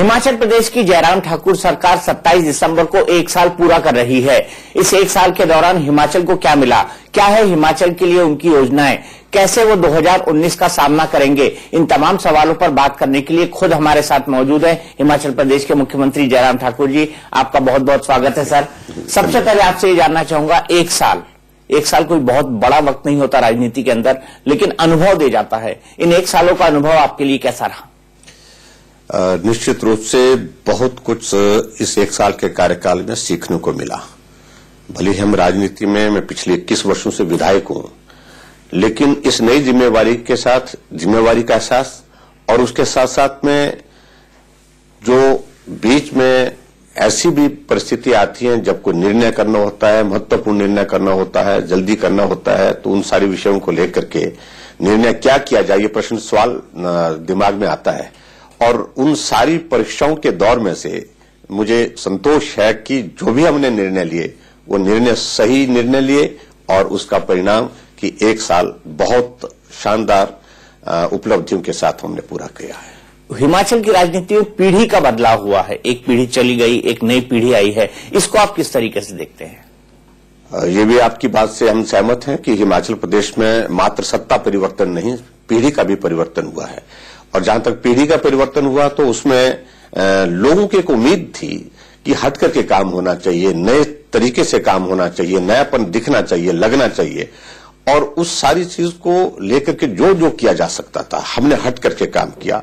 हिमाचल प्रदेश की जयराम ठाकुर सरकार 27 दिसंबर को 1 साल पूरा कर रही है। इस 1 साल के दौरान हिमाचल को क्या मिला, क्या है हिमाचल के लिए उनकी योजनाएं, कैसे वो 2019 का सामना करेंगे, इन तमाम सवालों पर बात करने के लिए खुद हमारे साथ मौजूद हैं हिमाचल प्रदेश के मुख्यमंत्री जयराम ठाकुर जी। आपका बहुत बहुत स्वागत है सर। सबसे पहले आपसे ये जानना चाहूंगा, 1 साल कोई बहुत बड़ा वक्त नहीं होता राजनीति के अंदर, लेकिन अनुभव दे जाता है। इन 1 सालों का अनुभव आपके लिए कैसा रहा? निश्चित रूप से बहुत कुछ इस 1 साल के कार्यकाल में सीखने को मिला। भले ही हम राजनीति में मैं पिछले 21 वर्षों से विधायक हूं, लेकिन इस नई जिम्मेवारी के साथ जिम्मेवारी का एहसास और उसके साथ साथ में जो बीच में ऐसी भी परिस्थिति आती है जब कोई निर्णय करना होता है, महत्वपूर्ण निर्णय करना होता है, जल्दी करना होता है, तो उन सारे विषयों को लेकर के निर्णय क्या किया जाए, ये प्रश्न सवाल दिमाग में आता है। और उन सारी परीक्षाओं के दौर में से मुझे संतोष है कि जो भी हमने निर्णय लिए वो निर्णय सही निर्णय लिए और उसका परिणाम कि 1 साल बहुत शानदार उपलब्धियों के साथ हमने पूरा किया है। हिमाचल की राजनीति में पीढ़ी का बदलाव हुआ है, एक पीढ़ी चली गई, एक नई पीढ़ी आई है, इसको आप किस तरीके से देखते हैं? ये भी आपकी बात से हम सहमत हैं कि हिमाचल प्रदेश में मात्र सत्ता परिवर्तन नहीं, पीढ़ी का भी परिवर्तन हुआ है। और जहां तक पीढ़ी का परिवर्तन हुआ तो उसमें लोगों की एक उम्मीद थी कि हट करके काम होना चाहिए, नए तरीके से काम होना चाहिए, नयापन दिखना चाहिए, लगना चाहिए। और उस सारी चीज को लेकर के जो जो किया जा सकता था हमने हट करके काम किया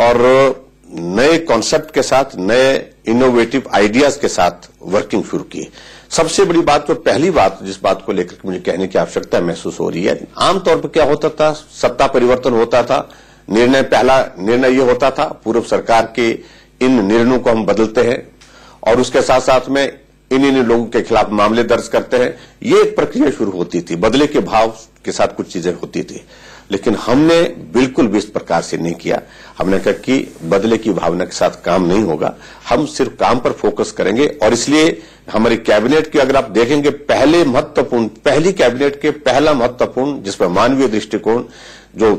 और नए कॉन्सेप्ट के साथ, नए इनोवेटिव आइडियाज के साथ वर्किंग शुरू की। सबसे बड़ी बात तो पहली बात जिस बात को लेकर के मुझे कहने की आवश्यकता महसूस हो रही है, आमतौर पर क्या होता था, सत्ता परिवर्तन होता था, पहला निर्णय ये होता था पूर्व सरकार के इन निर्णयों को हम बदलते हैं और उसके साथ साथ में इन लोगों के खिलाफ मामले दर्ज करते हैं। ये एक प्रक्रिया शुरू होती थी, बदले के भाव के साथ कुछ चीजें होती थी, लेकिन हमने बिल्कुल भी इस प्रकार से नहीं किया। हमने कहा कि बदले की भावना के साथ काम नहीं होगा, हम सिर्फ काम पर फोकस करेंगे। और इसलिए हमारी कैबिनेट की अगर आप देखेंगे पहली कैबिनेट के पहला महत्वपूर्ण जिस पर मानवीय दृष्टिकोण, जो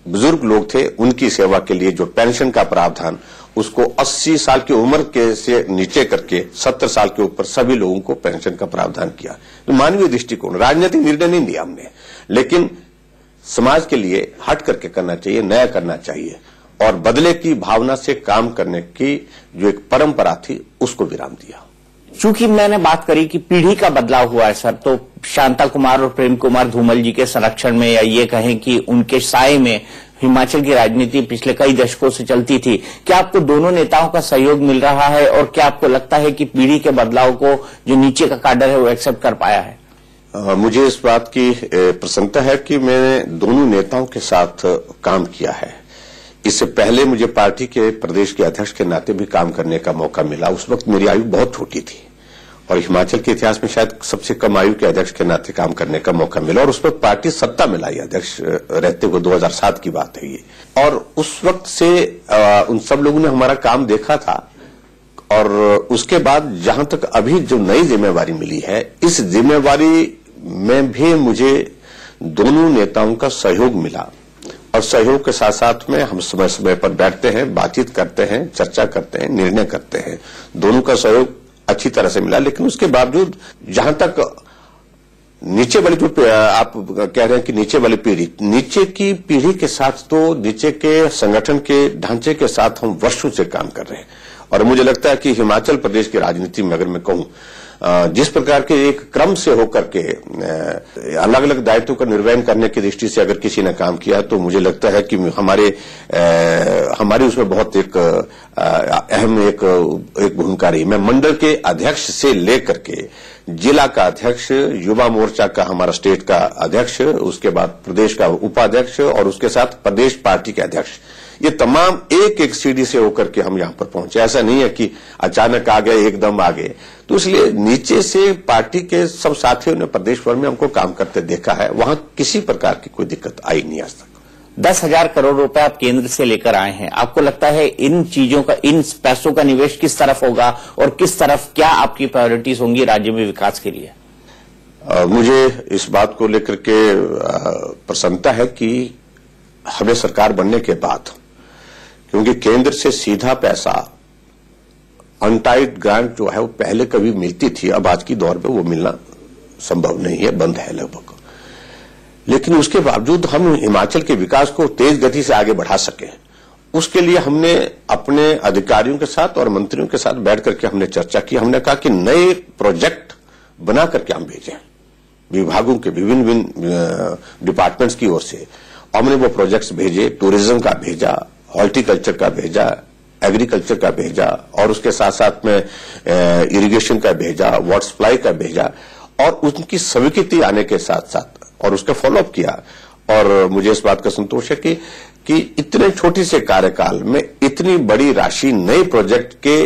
बुजुर्ग लोग थे उनकी सेवा के लिए जो पेंशन का प्रावधान, उसको 80 साल की उम्र के से नीचे करके 70 साल के ऊपर सभी लोगों को पेंशन का प्रावधान किया। तो मानवीय दृष्टिकोण, राजनीतिक निर्णय नहीं लिया हमने, लेकिन समाज के लिए हट करके करना चाहिए, नया करना चाहिए और बदले की भावना से काम करने की जो एक परंपरा थी उसको विराम दिया। चूंकि मैंने बात करी कि पीढ़ी का बदलाव हुआ है सर, तो शांता कुमार और प्रेम कुमार धूमल जी के संरक्षण में, या ये कहें कि उनके साए में हिमाचल की राजनीति पिछले कई दशकों से चलती थी। क्या आपको दोनों नेताओं का सहयोग मिल रहा है और क्या आपको लगता है कि पीढ़ी के बदलाव को जो नीचे का काडर है वो एक्सेप्ट कर पाया है? मुझे इस बात की प्रसन्नता है कि मैंने दोनों नेताओं के साथ काम किया है। इससे पहले मुझे पार्टी के प्रदेश के अध्यक्ष के नाते भी काम करने का मौका मिला। उस वक्त मेरी आयु बहुत छोटी थी और हिमाचल के इतिहास में शायद सबसे कम आयु के अध्यक्ष के नाते काम करने का मौका मिला और उस वक्त पार्टी सत्ता में लाई, अध्यक्ष रहते हुए 2007 की बात है ये। और उस वक्त से उन सब लोगों ने हमारा काम देखा था और उसके बाद जहां तक अभी जो नई जिम्मेवारी मिली है, इस जिम्मेवारी में भी मुझे दोनों नेताओं का सहयोग मिला और सहयोग के साथ साथ में हम समय समय पर बैठते हैं, बातचीत करते हैं, चर्चा करते हैं, निर्णय करते हैं। दोनों का सहयोग अच्छी तरह से मिला, लेकिन उसके बावजूद जहां तक नीचे वाली जो आप कह रहे हैं कि नीचे वाली पीढ़ी, नीचे की पीढ़ी के साथ तो नीचे के संगठन के ढांचे के साथ हम वर्षों से काम कर रहे हैं। और मुझे लगता है कि हिमाचल प्रदेश की राजनीति में अगर मैं कहूं, जिस प्रकार के एक क्रम से होकर के अलग अलग दायित्वों का निर्वहन करने की दृष्टि से अगर किसी ने काम किया तो मुझे लगता है कि हमारी उसमें बहुत एक अहम एक भूमिका रही। मैं मंडल के अध्यक्ष से लेकर के जिला का अध्यक्ष, युवा मोर्चा का हमारा स्टेट का अध्यक्ष, उसके बाद प्रदेश का उपाध्यक्ष और उसके साथ प्रदेश पार्टी के अध्यक्ष, ये तमाम एक एक सीढ़ी से होकर के हम यहां पर पहुंचे। ऐसा नहीं है कि अचानक आ गए, एकदम आ गए। तो इसलिए नीचे से पार्टी के सब साथियों ने प्रदेश भर में हमको काम करते देखा है, वहां किसी प्रकार की कोई दिक्कत आई नहीं आज तक। 10,000 करोड़ रुपए आप केंद्र से लेकर आए हैं, आपको लगता है इन चीजों का, इन पैसों का निवेश किस तरफ होगा और किस तरफ क्या आपकी प्रायोरिटीज होंगी राज्य में विकास के लिए? मुझे इस बात को लेकर के प्रसन्नता है कि हमें सरकार बनने के बाद, क्योंकि केंद्र से सीधा पैसा अनटाइड ग्रांट जो है वो पहले कभी मिलती थी, अब आज की दौर में वो मिलना संभव नहीं है, बंद है लगभग। लेकिन उसके बावजूद हम हिमाचल के विकास को तेज गति से आगे बढ़ा सके, उसके लिए हमने अपने अधिकारियों के साथ और मंत्रियों के साथ बैठ करके हमने चर्चा की। हमने कहा कि नए प्रोजेक्ट बना करके हम भेजें विभागों के विभिन्न डिपार्टमेंट्स की ओर से। हमने वो प्रोजेक्ट्स भेजे, टूरिज्म का भेजा, हॉर्टिकल्चर का भेजा, एग्रीकल्चर का भेजा और उसके साथ साथ में इरिगेशन का भेजा, वाटर सप्लाई का भेजा और उनकी स्वीकृति आने के साथ साथ और उसका फॉलोअप किया। और मुझे इस बात का संतोष है कि इतने छोटी से कार्यकाल में इतनी बड़ी राशि नए प्रोजेक्ट के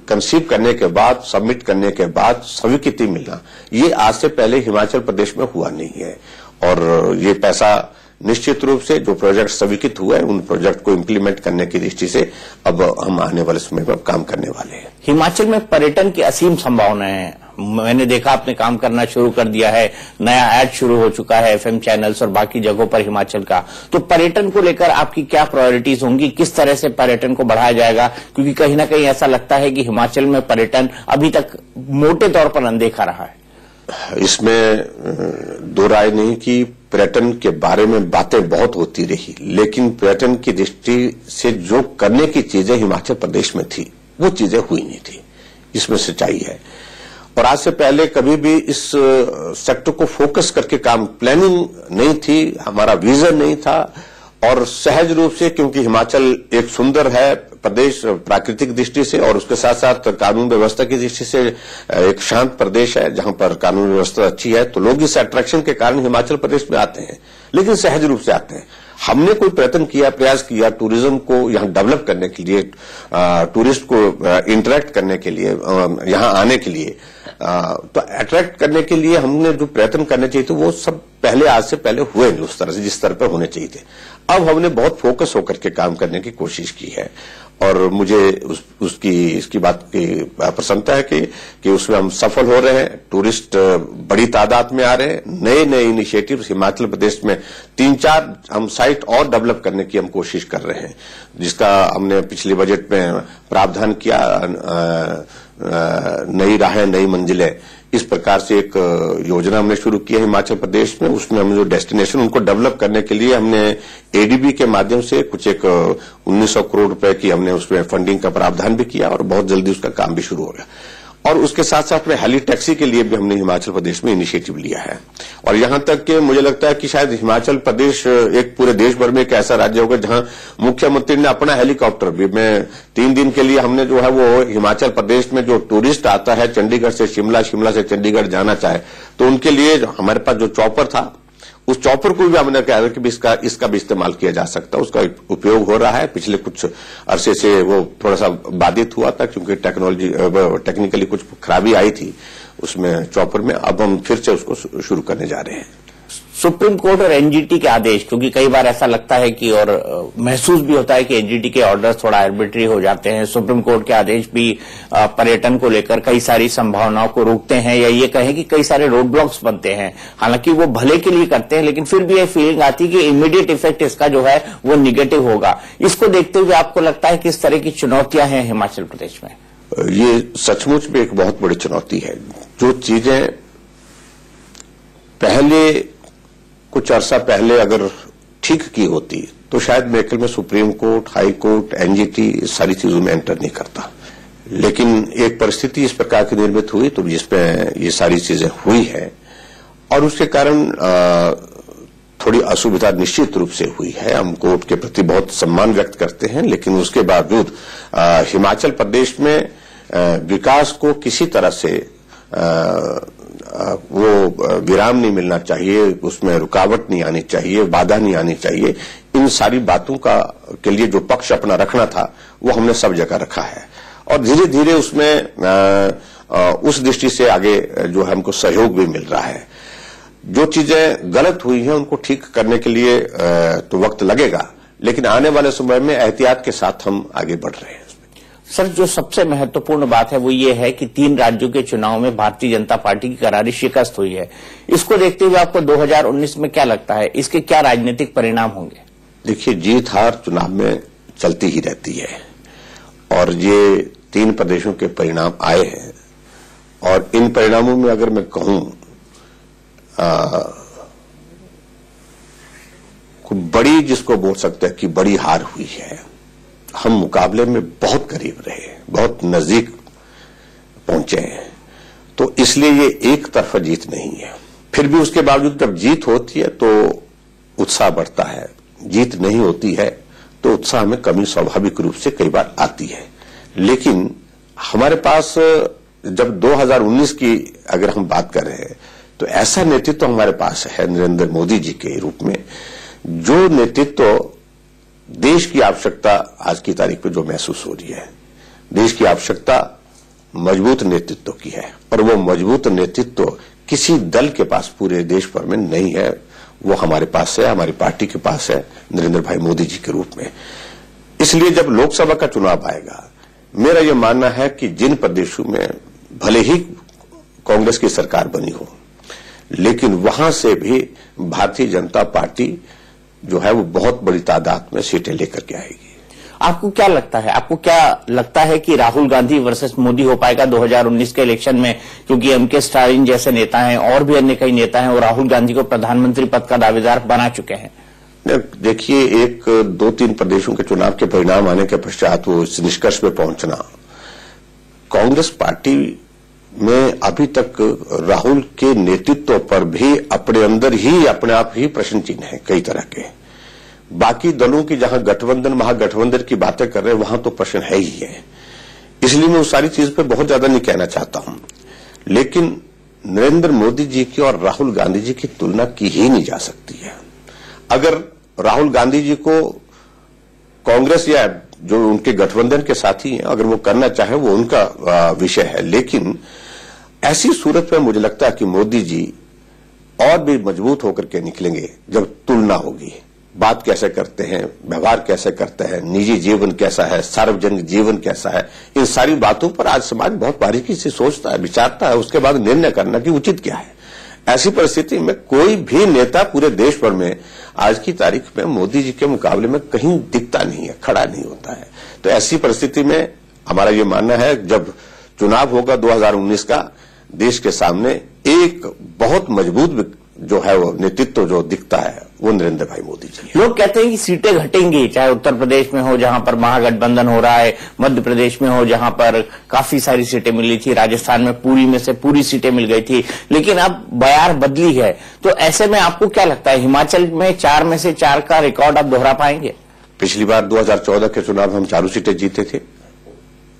कंसीव करने के बाद, सबमिट करने के बाद स्वीकृति मिलना, ये आज से पहले हिमाचल प्रदेश में हुआ नहीं है। और ये पैसा निश्चित रूप से जो प्रोजेक्ट स्वीकृत हुआ है उन प्रोजेक्ट को इम्प्लीमेंट करने की दृष्टि से अब हम आने वाले समय में काम करने वाले हैं। हिमाचल में पर्यटन की असीम संभावनाएं हैं। मैंने देखा आपने काम करना शुरू कर दिया है, नया ऐड शुरू हो चुका है एफएम चैनल्स और बाकी जगहों पर हिमाचल का। तो पर्यटन को लेकर आपकी क्या प्रायोरिटीज होंगी, किस तरह से पर्यटन को बढ़ाया जाएगा? क्योंकि कहीं ना कहीं ऐसा लगता है कि हिमाचल में पर्यटन अभी तक मोटे तौर पर अनदेखा रहा है। इसमें दो राय नहीं कि पर्यटन के बारे में बातें बहुत होती रही, लेकिन पर्यटन की दृष्टि से जो करने की चीजें हिमाचल प्रदेश में थी वो चीजें हुई नहीं थी, इसमें सच्चाई है। और आज से पहले कभी भी इस सेक्टर को फोकस करके काम, प्लानिंग नहीं थी, हमारा विजन नहीं था। और सहज रूप से, क्योंकि हिमाचल एक सुंदर है प्रदेश प्राकृतिक दृष्टि से और उसके साथ साथ कानून व्यवस्था की दृष्टि से एक शांत प्रदेश है जहां पर कानून व्यवस्था अच्छी है, तो लोग इस अट्रैक्शन के कारण हिमाचल प्रदेश में आते हैं, लेकिन सहज रूप से आते हैं। हमने कोई प्रयत्न किया, प्रयास किया टूरिज्म को यहां डेवलप करने के लिए, टूरिस्ट को इंटरेक्ट करने के लिए, यहां आने के लिए, तो अट्रैक्ट करने के लिए हमने जो प्रयत्न करने चाहिए थे वो सब पहले, आज से पहले हुए नहीं उस तरह से जिस तरह पर होने चाहिए थे। अब हमने बहुत फोकस होकर के काम करने की कोशिश की है और मुझे इसकी बात की प्रसन्नता है कि उसमें हम सफल हो रहे हैं। टूरिस्ट बड़ी तादाद में आ रहे हैं। नए नए इनिशिएटिव्स हिमाचल प्रदेश में 3-4 हम साइट और डेवलप करने की हम कोशिश कर रहे हैं, जिसका हमने पिछले बजट में प्रावधान किया। नई राहें नई मंजिलें, इस प्रकार से एक योजना हमने शुरू की है हिमाचल प्रदेश में। उसमें हम जो डेस्टिनेशन उनको डेवलप करने के लिए हमने एडीबी के माध्यम से कुछ एक 1900 करोड़ रुपए की हमने उसमें फंडिंग का प्रावधान भी किया और बहुत जल्दी उसका काम भी शुरू हो गया। और उसके साथ साथ में हेली टैक्सी के लिए भी हमने हिमाचल प्रदेश में इनिशिएटिव लिया है। और यहां तक कि मुझे लगता है कि शायद हिमाचल प्रदेश एक पूरे देश भर में एक ऐसा राज्य होगा जहां मुख्यमंत्री ने अपना हेलीकॉप्टर भी, मैं 3 दिन के लिए हमने जो है वो हिमाचल प्रदेश में जो टूरिस्ट आता है चंडीगढ़ से शिमला, शिमला से चंडीगढ़ जाना चाहे तो उनके लिए हमारे पास जो चॉपर था उस चॉपर को भी हमने कहा कि इसका भी इस्तेमाल किया जा सकता है। उसका उपयोग हो रहा है। पिछले कुछ अरसे से वो थोड़ा सा बाधित हुआ था क्योंकि टेक्निकली कुछ खराबी आई थी उसमें चॉपर में। अब हम फिर से उसको शुरू करने जा रहे हैं। सुप्रीम कोर्ट और एनजीटी के आदेश, क्योंकि कई बार ऐसा लगता है कि और महसूस भी होता है कि एनजीटी के ऑर्डर्स थोड़ा आर्बिट्री हो जाते हैं। सुप्रीम कोर्ट के आदेश भी पर्यटन को लेकर कई सारी संभावनाओं को रोकते हैं या ये कहें कि कई सारे रोड ब्लॉक्स बनते हैं। हालांकि वो भले के लिए करते हैं, लेकिन फिर भी ये फीलिंग आती है कि इमीडिएट इफेक्ट इसका जो है वो निगेटिव होगा। इसको देखते हुए आपको लगता है कि इस तरह की चुनौतियां हैं हिमाचल प्रदेश में? ये सचमुच में एक बहुत बड़ी चुनौती है। जो चीजें पहले कुछ अरसा पहले अगर ठीक की होती तो शायद मेरे ख्याल में supreme court, high court, NGT इस सारी चीजों में एंटर नहीं करता। लेकिन एक परिस्थिति इस प्रकार की निर्मित हुई तो जिसमें ये सारी चीजें हुई है और उसके कारण थोड़ी असुविधा निश्चित रूप से हुई है। हम कोर्ट के प्रति बहुत सम्मान व्यक्त करते हैं, लेकिन उसके बावजूद हिमाचल प्रदेश में विकास को किसी तरह से वो विराम नहीं मिलना चाहिए, उसमें रुकावट नहीं आनी चाहिए, बाधा नहीं आनी चाहिए। इन सारी बातों के लिए जो पक्ष अपना रखना था वो हमने सब जगह रखा है और धीरे धीरे उसमें उस दृष्टि से आगे जो हमको सहयोग भी मिल रहा है। जो चीजें गलत हुई हैं उनको ठीक करने के लिए तो वक्त लगेगा, लेकिन आने वाले समय में एहतियात के साथ हम आगे बढ़ रहे हैं। सर, जो सबसे महत्वपूर्ण बात है वो ये है कि 3 राज्यों के चुनाव में भारतीय जनता पार्टी की करारी शिकस्त हुई है। इसको देखते हुए आपको 2019 में क्या लगता है, इसके क्या राजनीतिक परिणाम होंगे? देखिए, जीत हार चुनाव में चलती ही रहती है और ये 3 प्रदेशों के परिणाम आए हैं और इन परिणामों में अगर मैं कहूं बड़ी, जिसको बोल सकते हैं कि बड़ी हार हुई है। हम मुकाबले में बहुत करीब रहे, बहुत नजदीक पहुंचे हैं, तो इसलिए ये एक तरफा जीत नहीं है। फिर भी उसके बावजूद जब जीत होती है तो उत्साह बढ़ता है, जीत नहीं होती है तो उत्साह में कमी स्वाभाविक रूप से कई बार आती है। लेकिन हमारे पास जब 2019 की अगर हम बात कर रहे हैं तो ऐसा नेतृत्व तो हमारे पास है नरेंद्र मोदी जी के रूप में, जो नेतृत्व देश की आवश्यकता आज की तारीख पे जो महसूस हो रही है। देश की आवश्यकता मजबूत नेतृत्व की है और वो मजबूत नेतृत्व किसी दल के पास पूरे देश भर में नहीं है, वो हमारे पास है, हमारी पार्टी के पास है, नरेंद्र भाई मोदी जी के रूप में। इसलिए जब लोकसभा का चुनाव आएगा, मेरा यह मानना है कि जिन प्रदेशों में भले ही कांग्रेस की सरकार बनी हो, लेकिन वहां से भी भारतीय जनता पार्टी जो है वो बहुत बड़ी तादाद में सीटें लेकर के आएगी। आपको क्या लगता है कि राहुल गांधी वर्सेस मोदी हो पाएगा 2019 के इलेक्शन में? क्योंकि एमके स्टालिन जैसे नेता हैं और भी अन्य कई नेता हैं और राहुल गांधी को प्रधानमंत्री पद का दावेदार बना चुके हैं। देखिए, 1-2-3 प्रदेशों के चुनाव के परिणाम आने के पश्चात वो इस निष्कर्ष पे पहुंचना, कांग्रेस पार्टी में अभी तक राहुल के नेतृत्व पर भी अपने अंदर ही अपने आप ही प्रश्न चिन्ह है कई तरह के। बाकी दलों की जहां गठबंधन महागठबंधन की बातें कर रहे हैं वहां तो प्रश्न है ही है, इसलिए मैं उस सारी चीज पे बहुत ज्यादा नहीं कहना चाहता हूं। लेकिन नरेंद्र मोदी जी की और राहुल गांधी जी की तुलना की ही नहीं जा सकती है। अगर राहुल गांधी जी को कांग्रेस या जो उनके गठबंधन के साथी हैं अगर वो करना चाहे वो उनका विषय है, लेकिन ऐसी सूरत में मुझे लगता है कि मोदी जी और भी मजबूत होकर के निकलेंगे जब तुलना होगी। बात कैसे करते हैं, व्यवहार कैसे करते हैं, निजी जीवन कैसा है, सार्वजनिक जीवन कैसा है, इन सारी बातों पर आज समाज बहुत बारीकी से सोचता है, विचारता है, उसके बाद निर्णय करना कि उचित क्या है। ऐसी परिस्थिति में कोई भी नेता पूरे देश भर में आज की तारीख में मोदी जी के मुकाबले में कहीं दिखता नहीं है, खड़ा नहीं होता है। तो ऐसी परिस्थिति में हमारा ये मानना है जब चुनाव होगा 2019 का, देश के सामने एक बहुत मजबूत जो है वो नेतृत्व जो दिखता है वो नरेंद्र भाई मोदी जी। लोग कहते हैं कि सीटें घटेंगी, चाहे उत्तर प्रदेश में हो जहां पर महागठबंधन हो रहा है, मध्य प्रदेश में हो जहां पर काफी सारी सीटें मिली थी, राजस्थान में पूरी में से पूरी सीटें मिल गई थी, लेकिन अब बयार बदली है। तो ऐसे में आपको क्या लगता है हिमाचल में 4 में से 4 का रिकॉर्ड आप दोहरा पाएंगे? पिछली बार 2014 के चुनाव हम 4 सीटें जीते थे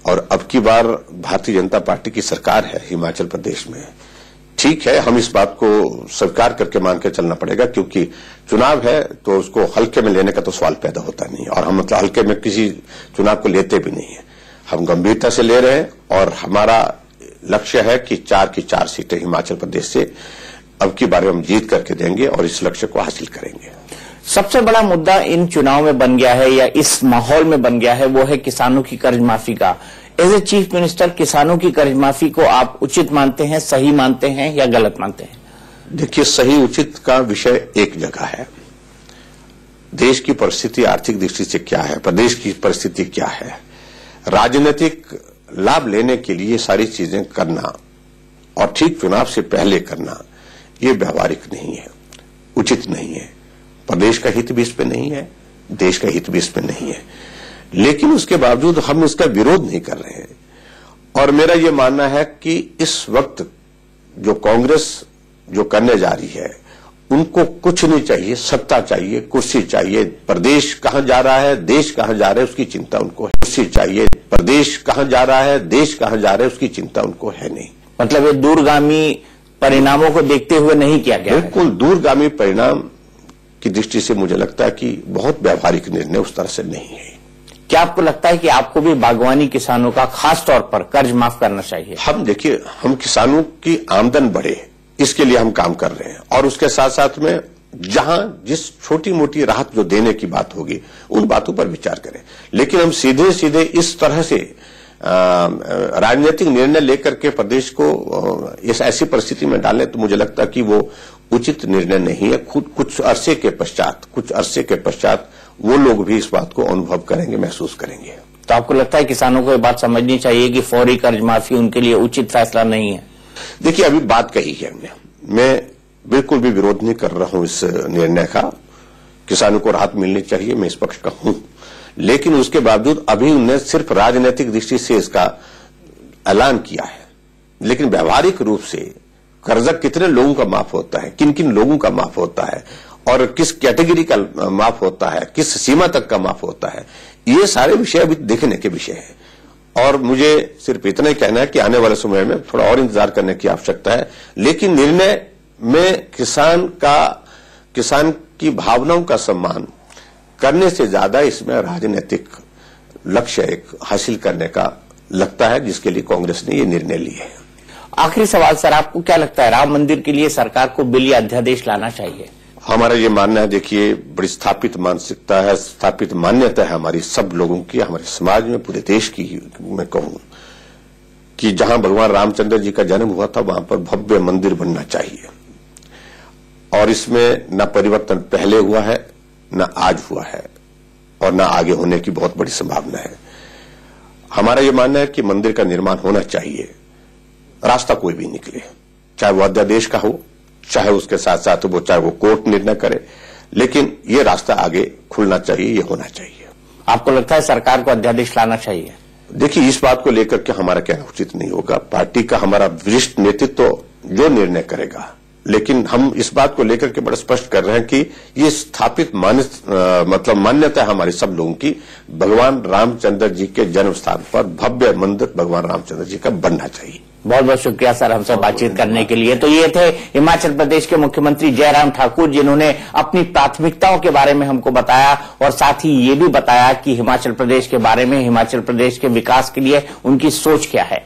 और अब की बार भारतीय जनता पार्टी की सरकार है हिमाचल प्रदेश में। ठीक है, हम इस बात को स्वीकार करके मान के चलना पड़ेगा, क्योंकि चुनाव है तो उसको हल्के में लेने का तो सवाल पैदा होता नहीं और हम मतलब हल्के में किसी चुनाव को लेते भी नहीं है। हम गंभीरता से ले रहे हैं और हमारा लक्ष्य है कि 4 की 4 सीटें हिमाचल प्रदेश से अब की बार हम जीत करके देंगे और इस लक्ष्य को हासिल करेंगे। सबसे बड़ा मुद्दा इन चुनाव में बन गया है या इस माहौल में बन गया है वो है किसानों की कर्ज माफी का। एज ए चीफ मिनिस्टर किसानों की कर्ज माफी को आप उचित मानते हैं, सही मानते हैं या गलत मानते हैं? देखिए, सही उचित का विषय एक जगह है। देश की परिस्थिति आर्थिक दृष्टि से क्या है, प्रदेश की परिस्थिति क्या है, राजनीतिक लाभ लेने के लिए सारी चीजें करना और ठीक चुनाव से पहले करना ये व्यवहारिक नहीं है, उचित नहीं है। प्रदेश का हित भी इस पे नहीं है, देश का हित भी इस पे नहीं है, लेकिन उसके बावजूद हम इसका विरोध नहीं कर रहे हैं। और मेरा ये मानना है कि इस वक्त जो कांग्रेस जो करने जा रही है उनको कुछ नहीं चाहिए, सत्ता चाहिए, कुर्सी चाहिए। प्रदेश कहां जा रहा है, देश कहां जा रहा है उसकी चिंता उनको है। कुर्सी चाहिए, प्रदेश कहां जा रहा है, देश कहां जा रहा है उसकी चिंता उनको है नहीं। मतलब ये दूरगामी परिणामों को देखते हुए नहीं किया गया? बिल्कुल दूरगामी परिणाम की दृष्टि से मुझे लगता है कि बहुत व्यवहारिक निर्णय उस तरह से नहीं है। क्या आपको लगता है कि आपको भी बागवानी किसानों का खास तौर पर कर्ज माफ करना चाहिए? हम देखिए, हम किसानों की आमदन बढ़े इसके लिए हम काम कर रहे हैं और उसके साथ साथ में जहां जिस छोटी मोटी राहत जो देने की बात होगी उन बातों पर विचार करें। लेकिन हम सीधे सीधे इस तरह से राजनीतिक निर्णय लेकर के प्रदेश को इस ऐसी परिस्थिति में डालें तो मुझे लगता है कि वो उचित निर्णय नहीं है। खुद कुछ अरसे के पश्चात वो लोग भी इस बात को अनुभव करेंगे, महसूस करेंगे। तो आपको लगता है किसानों को ये बात समझनी चाहिए कि फौरी कर्ज माफी उनके लिए उचित फैसला नहीं है? देखिए, अभी बात कही है हमने, मैं बिल्कुल भी विरोध नहीं कर रहा हूं इस निर्णय का। किसानों को राहत मिलनी चाहिए, मैं इस पक्ष का हूं, लेकिन उसके बावजूद अभी उन्होंने सिर्फ राजनीतिक दृष्टि से इसका ऐलान किया है, लेकिन व्यवहारिक रूप से कर्जा कितने लोगों का माफ होता है, किन किन लोगों का माफ होता है और किस कैटेगरी का माफ होता है, किस सीमा तक का माफ होता है, ये सारे विषय अभी देखने के विषय है। और मुझे सिर्फ इतना ही कहना है कि आने वाले समय में थोड़ा और इंतजार करने की आवश्यकता है, लेकिन निर्णय में किसान की भावनाओं का सम्मान करने से ज्यादा इसमें राजनीतिक लक्ष्य एक हासिल करने का लगता है, जिसके लिए कांग्रेस ने ये निर्णय लिए है। आखिरी सवाल सर, आपको क्या लगता है राम मंदिर के लिए सरकार को बिल या अध्यादेश लाना चाहिए? हमारा ये मानना है, देखिए, बड़ी स्थापित मानसिकता है, स्थापित मान्यता है हमारी सब लोगों की, हमारे समाज में, पूरे देश की। मैं कहूं कि जहां भगवान रामचंद्र जी का जन्म हुआ था वहां पर भव्य मंदिर बनना चाहिए, और इसमें न परिवर्तन पहले हुआ है, न आज हुआ है, और न आगे होने की बहुत बड़ी संभावना है। हमारा ये मानना है कि मंदिर का निर्माण होना चाहिए, रास्ता कोई भी निकले, चाहे वो अध्यादेश का हो, चाहे उसके साथ साथ चाहे वो कोर्ट निर्णय करे, लेकिन ये रास्ता आगे खुलना चाहिए, ये होना चाहिए। आपको लगता है सरकार को अध्यादेश लाना चाहिए? देखिए, इस बात को लेकर के हमारा कहना उचित नहीं होगा। पार्टी का हमारा वरिष्ठ नेतृत्व जो निर्णय करेगा, लेकिन हम इस बात को लेकर के बड़ा स्पष्ट कर रहे हैं कि ये स्थापित मान्यता है हमारी सब लोगों की, भगवान रामचंद्र जी के जन्म स्थान पर भव्य मंदिर भगवान रामचंद्र जी का बनना चाहिए। बहुत बहुत शुक्रिया सर हमसे बातचीत करने के लिए। तो ये थे हिमाचल प्रदेश के मुख्यमंत्री जयराम ठाकुर, जिन्होंने अपनी प्राथमिकताओं के बारे में हमको बताया और साथ ही ये भी बताया कि हिमाचल प्रदेश के बारे में, हिमाचल प्रदेश के विकास के लिए उनकी सोच क्या है।